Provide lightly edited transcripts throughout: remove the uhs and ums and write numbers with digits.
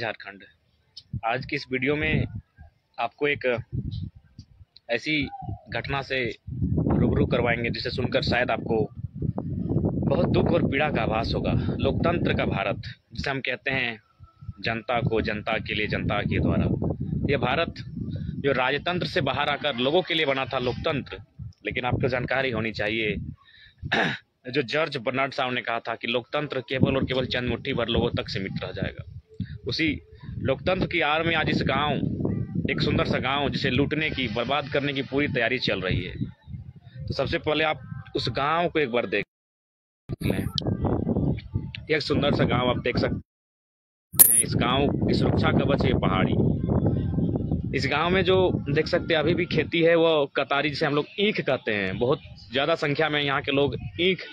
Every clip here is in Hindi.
झारखंड। आज की इस वीडियो में आपको एक ऐसी घटना से रूबरू करवाएंगे जिसे सुनकर शायद आपको बहुत दुख और पीड़ा का आभास होगा। लोकतंत्र का भारत, जिसे हम कहते हैं जनता को, जनता के लिए, जनता के द्वारा। यह भारत जो राजतंत्र से बाहर आकर लोगों के लिए बना था, लोकतंत्र। लेकिन आपको जानकारी होनी चाहिए जो जॉर्ज बर्नार्ड शाह ने कहा था कि लोकतंत्र केवल और केवल चंद मुट्ठी भर लोगों तक सीमित रह जाएगा। उसी लोकतंत्र की आड़ में आज इस गांव, एक सुंदर सा गांव जिसे लूटने की, बर्बाद करने की पूरी तैयारी चल रही है। तो सबसे पहले आप उस गांव को एक बार देख लें। एक सुंदर सा गांव आप देख सकते हैं। इस गांव की सुरक्षा कवच है पहाड़ी। इस गांव में जो देख सकते हैं अभी भी खेती है, वो कतारी, जिसे हम लोग ईख कहते हैं। बहुत ज़्यादा संख्या में यहाँ के लोग ईख,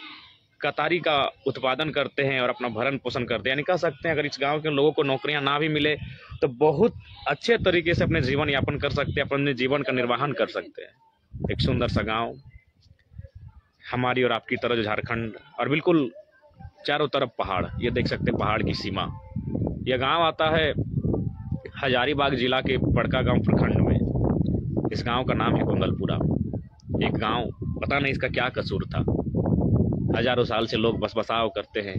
कतारी का उत्पादन करते हैं और अपना भरण पोषण करते हैं। यानी कह सकते हैं अगर इस गांव के लोगों को नौकरियां ना भी मिले तो बहुत अच्छे तरीके से अपने जीवन यापन कर सकते हैं, अपने जीवन का निर्वाहन कर सकते हैं। एक सुंदर सा गांव, हमारी और आपकी तरह जो झारखंड, और बिल्कुल चारों तरफ पहाड़। ये देख सकते हैं पहाड़ की सीमा। यह गाँव आता है हजारीबाग जिला के बड़का गाँव प्रखंड में। इस गाँव का नाम है कुंदलपुरा। एक गाँव, पता नहीं इसका क्या कसूर था। हजारों साल से लोग बस बसाव करते हैं।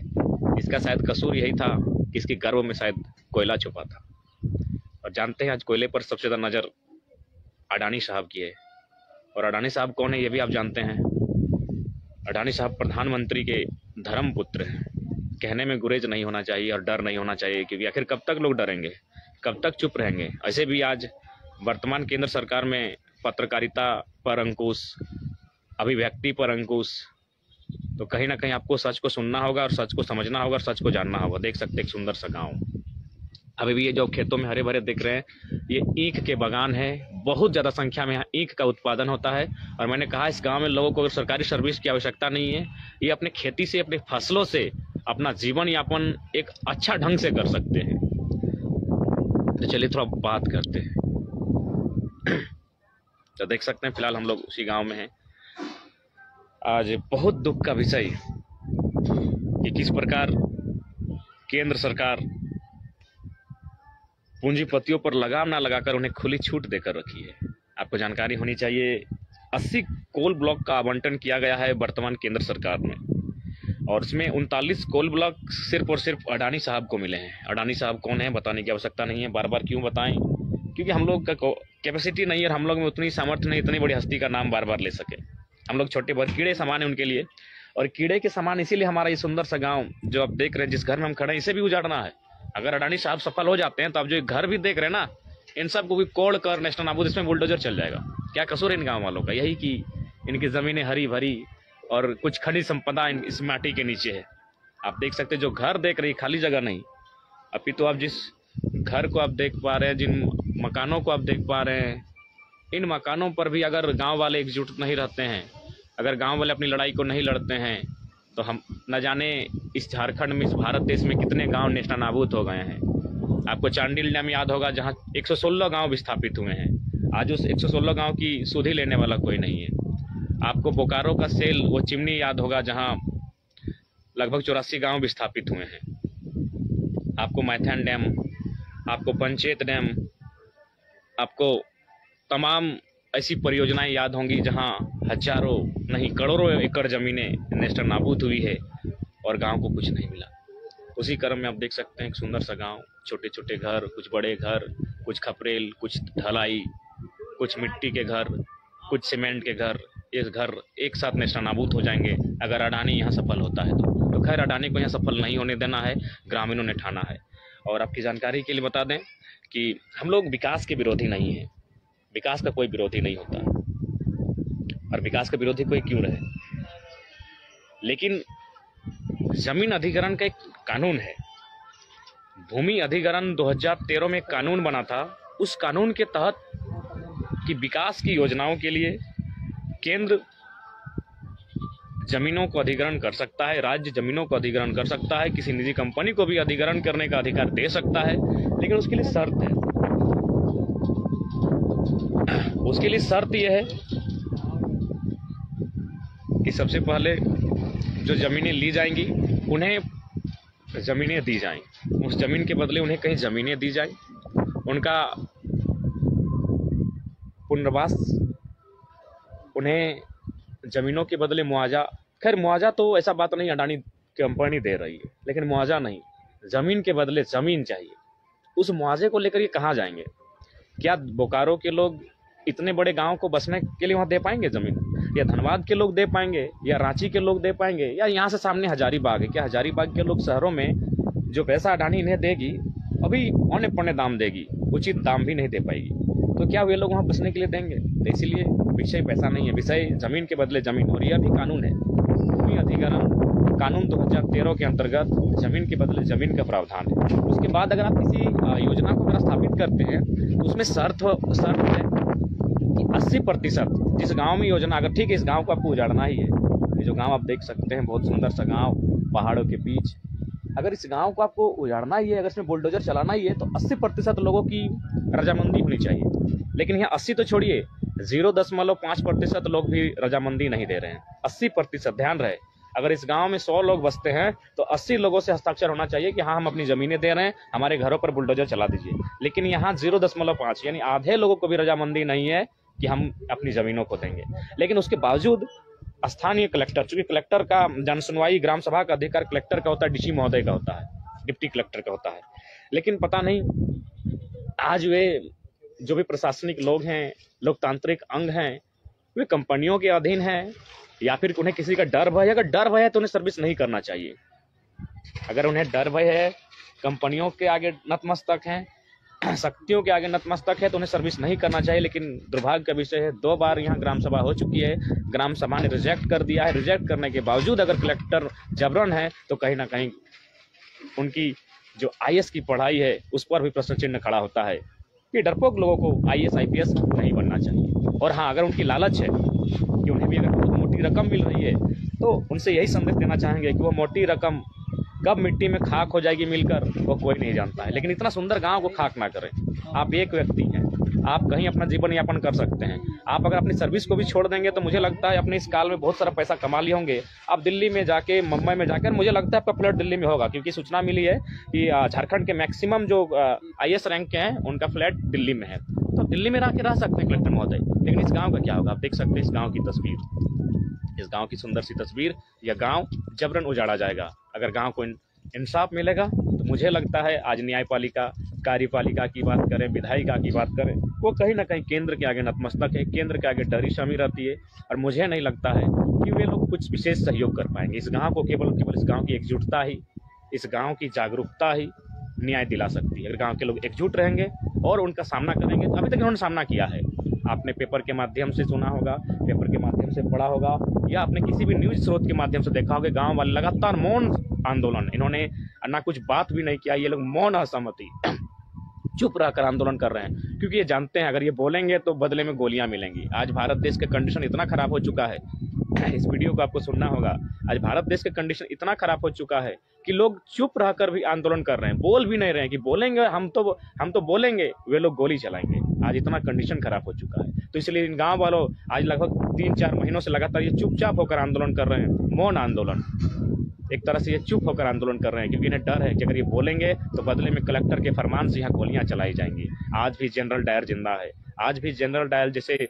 इसका शायद कसूर यही था कि इसके गर्भ में शायद कोयला छुपा था। और जानते हैं आज कोयले पर सबसे ज़्यादा नज़र अडानी साहब की है। और अडानी साहब कौन है ये भी आप जानते हैं। अडानी साहब प्रधानमंत्री के धर्म पुत्र हैं। कहने में गुरेज नहीं होना चाहिए और डर नहीं होना चाहिए, क्योंकि आखिर कब तक लोग डरेंगे, कब तक चुप रहेंगे। ऐसे भी आज वर्तमान केंद्र सरकार में पत्रकारिता पर अंकुश, अभिव्यक्ति पर अंकुश। तो कहीं ना कहीं आपको सच को सुनना होगा और सच को समझना होगा और सच को जानना होगा। देख सकते हैं एक सुंदर सा गाँव। अभी भी ये जो खेतों में हरे भरे दिख रहे हैं, ये ईख के बागान है। बहुत ज़्यादा संख्या में यहाँ ईख का उत्पादन होता है। और मैंने कहा इस गांव में लोगों को अगर सरकारी सर्विस की आवश्यकता नहीं है, ये अपने खेती से, अपने फसलों से अपना जीवन यापन एक अच्छा ढंग से कर सकते हैं। तो चलिए थोड़ा बात करते हैं। तो देख सकते हैं फिलहाल हम लोग उसी गाँव में हैं। आज बहुत दुख का विषय कि किस प्रकार केंद्र सरकार पूंजीपतियों पर लगाम ना लगाकर उन्हें खुली छूट देकर रखी है। आपको जानकारी होनी चाहिए 80 कोल ब्लॉक का आवंटन किया गया है वर्तमान केंद्र सरकार में, और इसमें 39 कोल ब्लॉक सिर्फ और सिर्फ अडानी साहब को मिले हैं। अडानी साहब कौन है बताने की आवश्यकता नहीं है। बार बार क्यों बताएं, क्योंकि हम लोग का कैपेसिटी नहीं है और हम लोग में उतनी सामर्थ्य नहीं, इतनी बड़ी हस्ती का नाम बार बार ले सके। हम लोग छोटे बहुत कीड़े समान है उनके लिए, और कीड़े के समान इसीलिए हमारा ये सुंदर सा गाँव जो आप देख रहे हैं, जिस घर में हम खड़े हैं, इसे भी उजाड़ना है। अगर अडानी साहब सफल हो जाते हैं तो आप जो घर भी देख रहे हैं ना, इन सबको भी कोड़ कर नेशनल नाबूद, इसमें बुलडोजर चल जाएगा। क्या कसूर है इन गाँव वालों का? यही कि इनकी ज़मीनें हरी भरी और कुछ खनिज संपदा इस माटी के नीचे है। आप देख सकते हैं जो घर देख रही, खाली जगह नहीं। अभी तो आप जिस घर को आप देख पा रहे हैं, जिन मकानों को आप देख पा रहे हैं, इन मकानों पर भी अगर गाँव वाले एकजुट नहीं रहते हैं, अगर गाँव वाले अपनी लड़ाई को नहीं लड़ते हैं, तो हम न जाने इस झारखंड में, इस भारत देश में कितने गांव नेस्तनाबूद हो गए हैं। आपको चांडिल डैम याद होगा, जहां 116 गांव विस्थापित हुए हैं। आज उस 116 गांव की सुधि लेने वाला कोई नहीं है। आपको बोकारो का सेल, वो चिमनी याद होगा, जहां लगभग 84 गांव विस्थापित हुए हैं। आपको मैथन डैम, आपको पंचेत डैम, आपको तमाम ऐसी परियोजनाएं याद होंगी जहां हजारों नहीं करोड़ों एकड़ ज़मीनें नेस्तनाबूद हुई है और गांव को कुछ नहीं मिला। उसी क्रम में आप देख सकते हैं एक सुंदर सा गांव, छोटे छोटे घर, कुछ बड़े घर, कुछ खपरेल, कुछ ढलाई, कुछ मिट्टी के घर, कुछ सीमेंट के घर। ये घर एक साथ नेस्तनाबूद हो जाएंगे अगर अडानी यहाँ सफल होता है तो खैर अडानी को यहाँ सफल नहीं होने देना है, ग्रामीणों ने ठाना है। और आपकी जानकारी के लिए बता दें कि हम लोग विकास के विरोधी नहीं हैं। विकास का कोई विरोधी नहीं होता, और विकास का विरोधी कोई क्यों रहे। लेकिन जमीन अधिग्रहण का एक कानून है। भूमि अधिग्रहण 2013 में कानून बना था। उस कानून के तहत कि विकास की योजनाओं के लिए केंद्र जमीनों को अधिग्रहण कर सकता है, राज्य जमीनों को अधिग्रहण कर सकता है, किसी निजी कंपनी को भी अधिग्रहण करने का अधिकार दे सकता है। लेकिन उसके लिए शर्त है। उसके लिए शर्त यह है कि सबसे पहले जो ज़मीनें ली जाएंगी उन्हें ज़मीनें दी जाएं। उस ज़मीन के बदले उन्हें कहीं ज़मीनें दी जाए, उनका पुनर्वास, उन्हें ज़मीनों के बदले मुआवजा। खैर मुआवजा तो ऐसा बात नहीं अडानी कंपनी दे रही है, लेकिन मुआवजा नहीं, ज़मीन के बदले ज़मीन चाहिए। उस मुआवजे को लेकर ये कहाँ जाएंगे? क्या बोकारो के लोग इतने बड़े गांव को बसने के लिए वहाँ दे पाएंगे ज़मीन? या धनबाद के लोग दे पाएंगे, या रांची के लोग दे पाएंगे, या यहाँ से सामने हजारीबाग है, क्या हजारीबाग के लोग शहरों में जो पैसा अडानी इन्हें देगी अभी औने पौने दाम देगी, उचित दाम भी नहीं दे पाएगी, तो क्या वे लोग वहाँ बसने के लिए देंगे? तो इसीलिए विषय पैसा नहीं है, विषय ज़मीन के बदले ज़मीन। और यह भी कानून है, भूमि अधिग्रहण कानून 2013 के अंतर्गत ज़मीन के बदले ज़मीन का प्रावधान है। उसके बाद अगर आप किसी योजना को अगर स्थापित करते हैं तो उसमें शर्त है कि 80% जिस गांव में योजना, अगर ठीक है इस गांव को आपको उजाड़ना ही है, ये जो गांव आप देख सकते हैं बहुत सुंदर सा गांव पहाड़ों के बीच, अगर इस गांव को आपको उजाड़ना ही है, अगर इसमें बुलडोजर चलाना ही है, तो 80% लोगों की रजामंदी होनी चाहिए। लेकिन यहाँ 80 तो छोड़िए, 0.5% लोग भी रजामंदी नहीं दे रहे हैं। 80%, ध्यान रहे, अगर इस गांव में 100 लोग बसते हैं तो 80 लोगों से हस्ताक्षर होना चाहिए कि हाँ हम अपनी ज़मीनें दे रहे हैं, हमारे घरों पर बुलडोजर चला दीजिए। लेकिन यहाँ 0.5 यानी आधे लोगों को भी रजामंदी नहीं है कि हम अपनी ज़मीनों को देंगे। लेकिन उसके बावजूद स्थानीय कलेक्टर, चूंकि कलेक्टर का जनसुनवाई ग्राम सभा का अधिकार कलेक्टर का होता है, डीसी महोदय का होता है, डिप्टी कलेक्टर का होता है, लेकिन पता नहीं आज वे जो भी प्रशासनिक लोग हैं, लोकतांत्रिक अंग हैं, वे कंपनियों के अधीन हैं, या फिर उन्हें किसी का डर भय है। अगर डर भय है तो उन्हें सर्विस नहीं करना चाहिए। अगर उन्हें डर भय है, कंपनियों के आगे नतमस्तक हैं, शक्तियों के आगे नतमस्तक है, तो उन्हें सर्विस नहीं करना चाहिए। लेकिन दुर्भाग्य का विषय है, 2 बार यहाँ ग्राम सभा हो चुकी है, ग्राम सभा ने रिजेक्ट कर दिया है। रिजेक्ट करने के बावजूद अगर कलेक्टर जबरन है तो कहीं ना कहीं उनकी जो IAS की पढ़ाई है उस पर भी प्रश्न चिन्ह खड़ा होता है कि डरपोक लोगों को IAS IPS नहीं बनना चाहिए। और हाँ, अगर उनकी लालच है कि उन्हें भी अगर बहुत मोटी रकम मिल रही है तो उनसे यही संदेश देना चाहेंगे कि वो मोटी रकम कब मिट्टी में खाक हो जाएगी मिलकर, वो कोई नहीं जानता है। लेकिन इतना सुंदर गांव को खाक ना करें। आप एक व्यक्ति हैं, आप कहीं अपना जीवन यापन कर सकते हैं। आप अगर अपनी सर्विस को भी छोड़ देंगे तो मुझे लगता है अपने इस काल में बहुत सारा पैसा कमा लिए होंगे। आप दिल्ली में जाके, मुंबई में जाकर, मुझे लगता है आपका फ्लैट दिल्ली में होगा, क्योंकि सूचना मिली है कि झारखंड के मैक्सिमम जो IAS रैंक के हैं उनका फ्लैट दिल्ली में है। तो दिल्ली में रह सकते हैं कलेक्टर महोदय। लेकिन इस गाँव का क्या होगा? आप देख सकते हैं इस गाँव की तस्वीर, इस गाँव की सुंदर सी तस्वीर। यह गाँव जबरन उजाड़ा जाएगा। अगर गाँव को इंसाफ मिलेगा तो मुझे लगता है आज न्यायपालिका, कार्यपालिका की बात करें, विधायिका की बात करें, वो कहीं ना कहीं केंद्र के आगे नतमस्तक है, केंद्र के आगे डरी शमी रहती है। और मुझे नहीं लगता है कि वे लोग कुछ विशेष सहयोग कर पाएंगे। इस गांव को केवल इस गांव की एकजुटता ही, इस गांव की जागरूकता ही न्याय दिला सकती है। अगर गांव के लोग एकजुट रहेंगे और उनका सामना करेंगे, तो अभी तक इन्होंने सामना किया है। आपने पेपर के माध्यम से सुना होगा, पेपर के माध्यम से पढ़ा होगा, या आपने किसी भी न्यूज स्रोत के माध्यम से देखा होगा, गांव वाले लगातार मौन आंदोलन, इन्होंने ना कुछ बात भी नहीं किया, ये लोग मौन असहमति चुप रहकर आंदोलन कर रहे हैं, क्योंकि ये जानते हैं अगर ये बोलेंगे तो बदले में गोलियां मिलेंगी। आज भारत देश का कंडीशन इतना खराब हो चुका है, इस वीडियो को आपको सुनना होगा। आज भारत देश का कंडीशन इतना खराब हो चुका है कि लोग चुप रहकर भी आंदोलन कर रहे हैं, बोल भी नहीं रहे हैं कि बोलेंगे हम तो बोलेंगे, वे लोग गोली चलाएंगे। आज इतना कंडीशन खराब हो चुका है। तो इसलिए इन गाँव वालों आज लगभग 3-4 महीनों से लगातार ये चुपचाप होकर आंदोलन कर रहे हैं, मौन आंदोलन। एक तरह से ये चुप होकर आंदोलन कर रहे हैं, क्योंकि इन्हें डर है कि अगर ये बोलेंगे तो बदले में कलेक्टर के फरमान से यहाँ गोलियां चलाई जाएंगी। आज भी जनरल डायर जिंदा है, आज भी जनरल डायर जैसे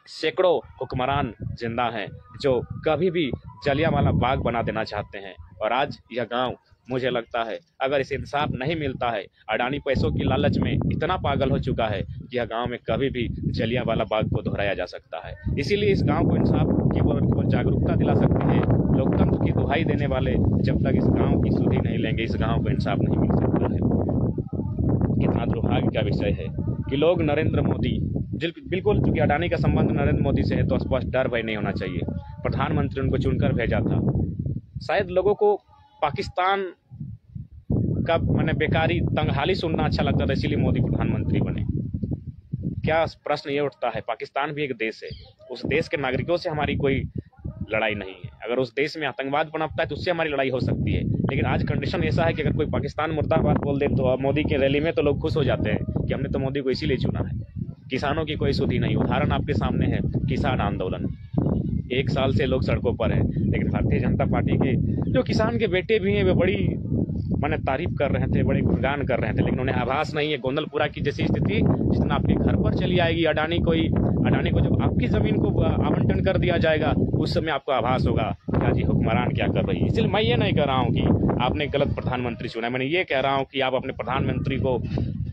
सैकड़ों हुक्मरान जिंदा हैं जो कभी भी जलियांवाला बाग बना देना चाहते हैं। और आज यह गांव, मुझे लगता है अगर इसे इंसाफ नहीं मिलता है, अडानी पैसों की लालच में इतना पागल हो चुका है कि यह गांव में कभी भी जलियांवाला बाग को दोहराया जा सकता है। इसीलिए इस गांव को इंसाफ केवल जागरूकता दिला सकते हैं लोकतंत्र की दुहाई देने वाले। जब तक इस गांव की सुधि नहीं लेंगे, इस गांव को इंसाफ नहीं मिल सकता है। कितना दुर्भाग्य का विषय है कि लोग नरेंद्र मोदी, बिल्कुल चूंकि अडानी का संबंध नरेंद्र मोदी से है तो स्पष्ट डर भय नहीं होना चाहिए। प्रधानमंत्री उनको चुनकर भेजा था, शायद लोगों को पाकिस्तान का मैंने बेकारी तंगहाली सुनना अच्छा लगता था, इसीलिए मोदी प्रधानमंत्री बने। क्या प्रश्न ये उठता है, पाकिस्तान भी एक देश है, उस देश के नागरिकों से हमारी कोई लड़ाई नहीं है। अगर उस देश में आतंकवाद पनपता है तो उससे हमारी लड़ाई हो सकती है। लेकिन आज कंडीशन ऐसा है कि अगर कोई पाकिस्तान मुर्दाबाद बोल दे तो मोदी की रैली में तो लोग खुश हो जाते हैं कि हमने तो मोदी को इसीलिए चुना है। किसानों की कोई सुधि नहीं। उदाहरण आपके सामने है, किसान आंदोलन। 1 साल से लोग सड़कों पर हैं, लेकिन भारतीय जनता पार्टी के जो किसान के बेटे भी हैं वे बड़ी माने तारीफ कर रहे थे, बड़े गुणगान कर रहे थे, लेकिन उन्हें आभास नहीं है गोंदलपुरा की जैसी स्थिति जितना आपके घर पर चली आएगी अडानी को जब आपकी ज़मीन को आवंटन कर दिया जाएगा उस समय आपको आभास होगा क्या जी हुक्मरान क्या कर रही है। इसलिए मैं ये नहीं कह रहा हूँ कि आपने गलत प्रधानमंत्री चुना, मैंने ये कह रहा हूँ कि आप अपने प्रधानमंत्री को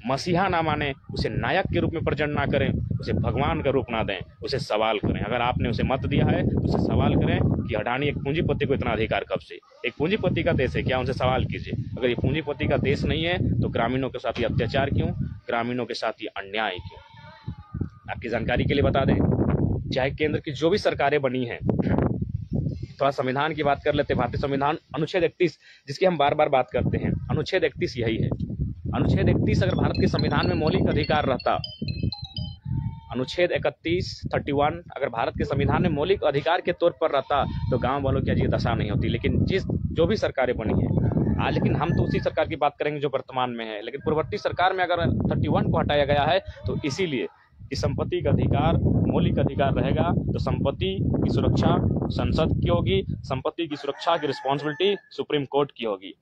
मसीहा ना माने, उसे नायक के रूप में प्रेजेंट ना करें, उसे भगवान का रूप ना दें, उसे सवाल करें। अगर आपने उसे मत दिया है तो उसे सवाल करें कि अडानी एक पूंजीपति को इतना अधिकार कब से, एक पूंजीपति का देश है क्या, उनसे सवाल कीजिए। अगर ये पूंजीपति का देश नहीं है तो ग्रामीणों के साथ ये अत्याचार क्यों, ग्रामीणों के साथ ये अन्याय क्यों। आपकी जानकारी के लिए बता दें, चाहे केंद्र की जो भी सरकारें बनी हैं, थोड़ा संविधान की बात कर लेते हैं। भारतीय संविधान अनुच्छेद 31 जिसकी हम बार बार बात करते हैं, अनुच्छेद 31 यही है। अनुच्छेद 31 अगर भारत के संविधान में मौलिक अधिकार रहता, अनुच्छेद 31 अगर भारत के संविधान में मौलिक अधिकार के तौर पर रहता तो गांव वालों की आज ये दशा नहीं होती। लेकिन जो भी सरकारें बनी है लेकिन हम तो उसी सरकार की बात करेंगे जो वर्तमान में है। लेकिन पूर्ववर्ती सरकार में अगर 31 को हटाया गया है तो इसीलिए कि संपत्ति का अधिकार मौलिक अधिकार रहेगा, तो संपत्ति की सुरक्षा संसद की होगी, संपत्ति की सुरक्षा की रिस्पॉन्सिबिलिटी सुप्रीम कोर्ट की होगी।